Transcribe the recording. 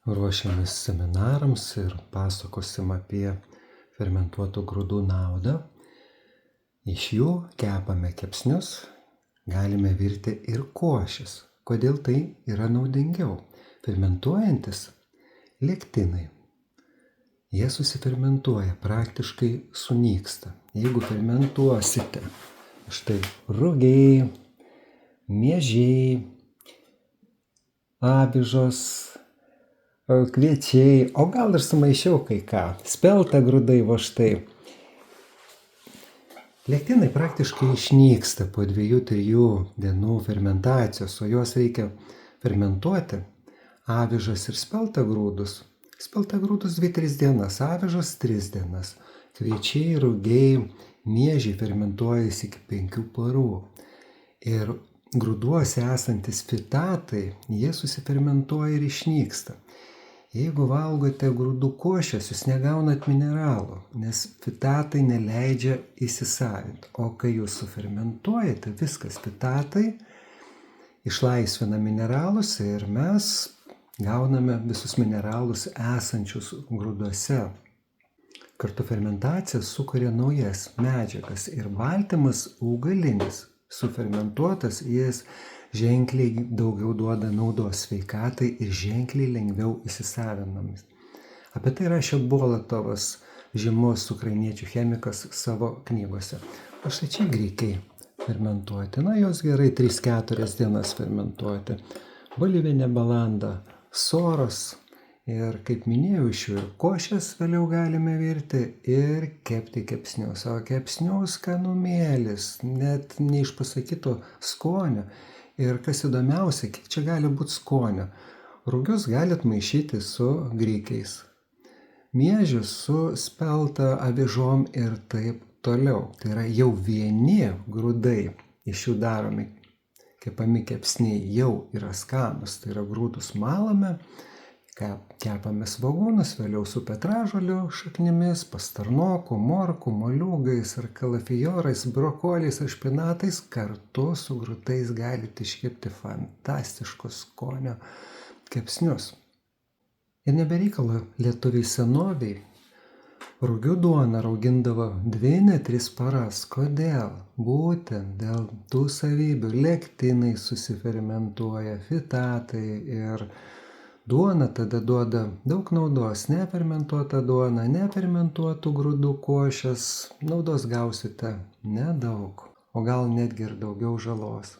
ruošiamės seminarams ir pasakosim apie fermentuotų grūdų naudą. Iš jų kepame kepsnius, galime virti ir košes. Kodėl tai yra naudingiau? Fermentuojantis lektinai. Jie susifermentuoja, praktiškai sunyksta. Jeigu fermentuosite, štai rugiai, miežiai, avižos, kviečiai, o gal ir sumaišiau kai ką, spelta grūdai va štai. Lektinai praktiškai išnyksta po 2-3 dienų fermentacijos, o juos reikia fermentuoti. Avižas ir spelta grūdus. Spelta grūdus 2-3 dienas, avižas 3 dienas. Kviečiai, rugiai, miežiai fermentuojasi iki 5 parų. Ir grūduose esantis fitatai, jie susifermentuoja ir išnyksta. Jeigu valgote grūdų košės, jūs negaunat mineralų, nes fitatai neleidžia įsisavinti. O kai jūs sufermentuojate, viskas fitatai išlaisvina mineralus ir mes gauname visus mineralus esančius grūduose. Kartu fermentacija sukuria naujas medžiagas ir baltymas augalinis, sufermentuotas, jis ženkliai daugiau duoda naudos sveikatai ir ženkliai lengviau įsisavinamas. Apie tai rašė Bolatovas, žymus ukrainiečių chemikas, savo knygose. O štai čia grikiai fermentuoti. Jos gerai 3-4 dienas fermentuoti. Bulvinė balanda, soros ir, kaip minėjau, iš jų ir košės vėliau galime virti ir kepti kepsnius. O kepsnių skanumėlis, net neišpasakyto skonio. Ir kas įdomiausia, kiek čia gali būti skonio. Rugius galit maišyti su grikiais, miežius su spelta, avižom ir taip toliau. Tai yra jau vieni grūdai iš jų daromi, kepami kepsniai jau yra skanus. Tai yra grūdus malame, kepame svogūnus, vėliau su petražolių šaknimis, pastarnokų, morkų, moliūgais ar kalafijorais, brokoliais ar špinatais. Kartu su grūdais galite iškepti fantastiškus skonio kepsnius. Ir nebereikalo lietuviai senoviai rugių duoną raugindavo 2-3 paras. Kodėl? Būtent dėl tų savybių. Lektinai susifermentuoja, fitatai ir duona tada duoda daug naudos. Nefermentuota duona, nefermentuotų grūdų košės. Naudos gausite nedaug, o gal netgi ir daugiau žalos.